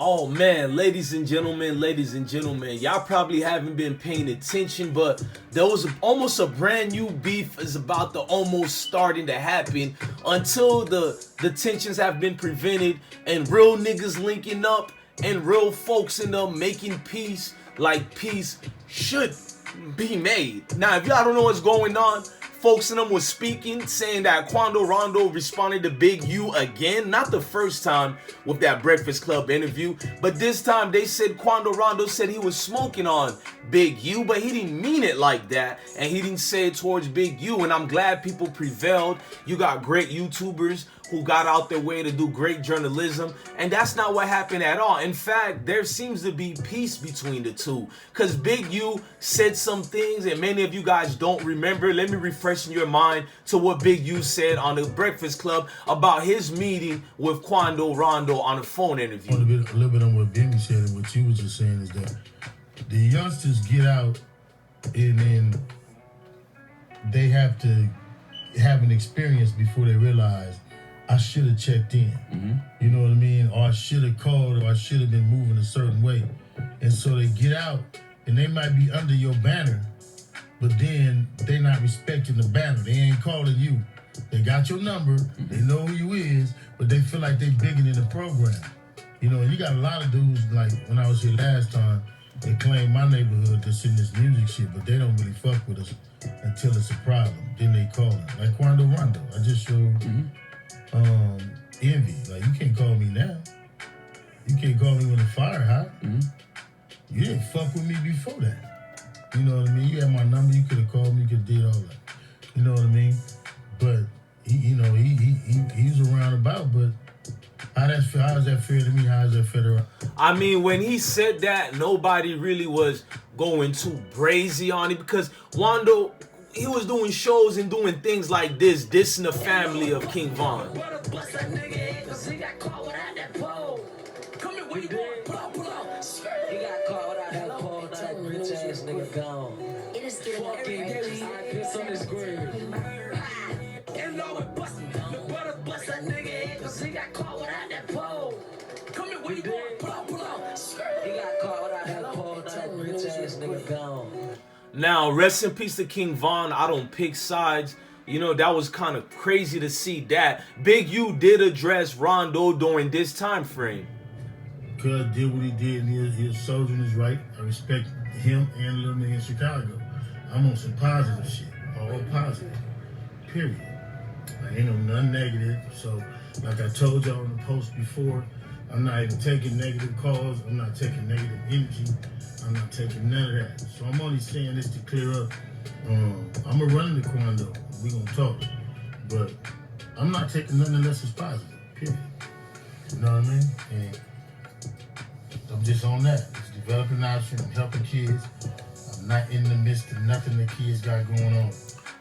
Oh man, ladies and gentlemen, y'all probably haven't been paying attention, but there was almost a brand new beef is about to almost starting to happen until the tensions have been prevented and real niggas linking up and real folks in them making peace like peace should be made. Now, if y'all don't know what's going on, folks in them was speaking, saying that Quando Rondo responded to Big U again. Not the first time with that Breakfast Club interview, but this time they said Quando Rondo said he was smoking on Big U, but he didn't mean it like that, and he didn't say it towards Big U, and I'm glad people prevailed. You got great YouTubers who got out their way to do great journalism, and that's not what happened at all. In fact, there seems to be peace between the two, because Big U said some things, and many of you guys don't remember. Let me refresh in your mind to what Big U said on the Breakfast Club about his meeting with Quando Rondo on a phone interview. A little bit on what Benny said and what you were just saying is that the youngsters get out and then they have to have an experience before they realize I should have checked in. You know what I mean? Or I should have called, or I should have been moving a certain way. And so they get out and they might be under your banner, but then they not respecting the banner. They ain't calling you. They got your number, they know who you is, but they feel like they bigger than the program. You know, and you got a lot of dudes, like when I was here last time, they claim my neighborhood that's in this music shit, but they don't really fuck with us until it's a problem. Then they call it. Like Quando Rondo. I just showed Envy. Like, you can't call me now. You can't call me when the fire hot. You didn't fuck with me before that. You know what I mean? You had my number, you could have called me, you could have did all that. You know what I mean? But he was around about, but how is that fair to me? How is that fair to I mean, when he said that, nobody really was going too brazy on it, because Wando, he was doing shows and doing things like this, dissing the family of King Von. Now, rest in peace to King Von. I don't pick sides. You know, that was kind of crazy to see that. Big U did address Rondo during this time frame. Cuz did what he did, and he was soldiering his right. I respect him and little nigga in Chicago. I'm on some positive shit. All positive. Period. I ain't on none negative. So, like I told y'all in the post before, I'm not even taking negative calls. I'm not taking negative energy. I'm not taking none of that. So I'm only saying this to clear up. I'm going to run into Quando. We're going to talk. But I'm not taking nothing unless it's positive. Period. You know what I mean? And I'm just on that. It's developing option. I'm helping kids. I'm not in the midst of nothing the kids got going on.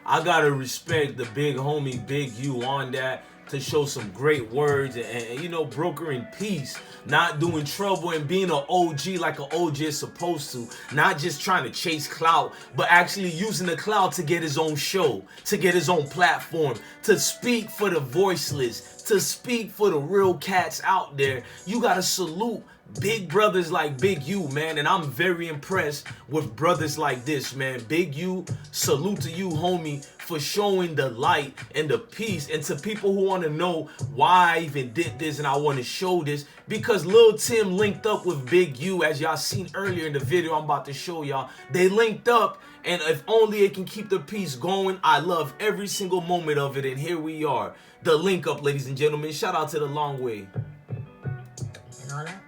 I got to respect the big homie Big U on that, to show some great words and you know, brokering peace, not doing trouble, and being an OG like an OG is supposed to. Not just trying to chase clout, but actually using the clout to get his own show, to get his own platform, to speak for the voiceless, to speak for the real cats out there. You gotta salute big brothers like Big U, man, and I'm very impressed with brothers like this, man. Big U, salute to you, homie, for showing the light and the peace. And to people who want to know why I even did this and I want to show this, because Lul Timm linked up with Big U, as y'all seen earlier in the video I'm about to show y'all. They linked up, and if only it can keep the peace going. I love every single moment of it, and here we are. The link up, ladies and gentlemen. Shout out to the Long Way. And all that.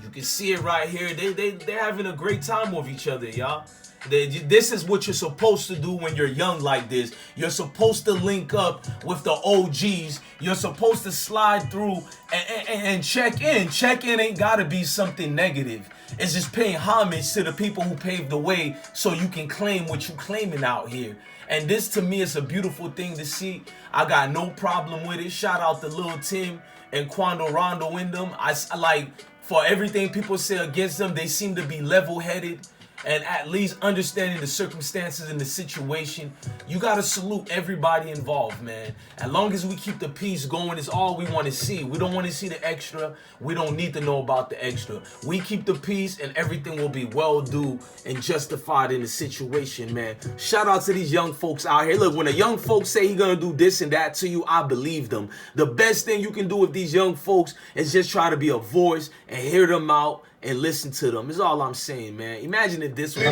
You can see it right here. They're having a great time with each other, y'all. This is what you're supposed to do when you're young like this. You're supposed to link up with the OGs. You're supposed to slide through and check in. Check in ain't gotta be something negative. It's just paying homage to the people who paved the way so you can claim what you're claiming out here. And this, to me, is a beautiful thing to see. I got no problem with it. Shout out to Lul Timm and Quando Rondo in them. I like, for everything people say against them, they seem to be level-headed. and at least understanding the circumstances and the situation, you gotta salute everybody involved, man. As long as we keep the peace going, is all we want to see. We don't want to see the extra. We don't need to know about the extra. We keep the peace, and everything will be well due and justified in the situation, man. Shout out to these young folks out here. Look, when a young folks say he gonna do this and that to you, I believe them. The best thing you can do with these young folks is just try to be a voice and hear them out and listen to them. Is all I'm saying, man. Imagine if this was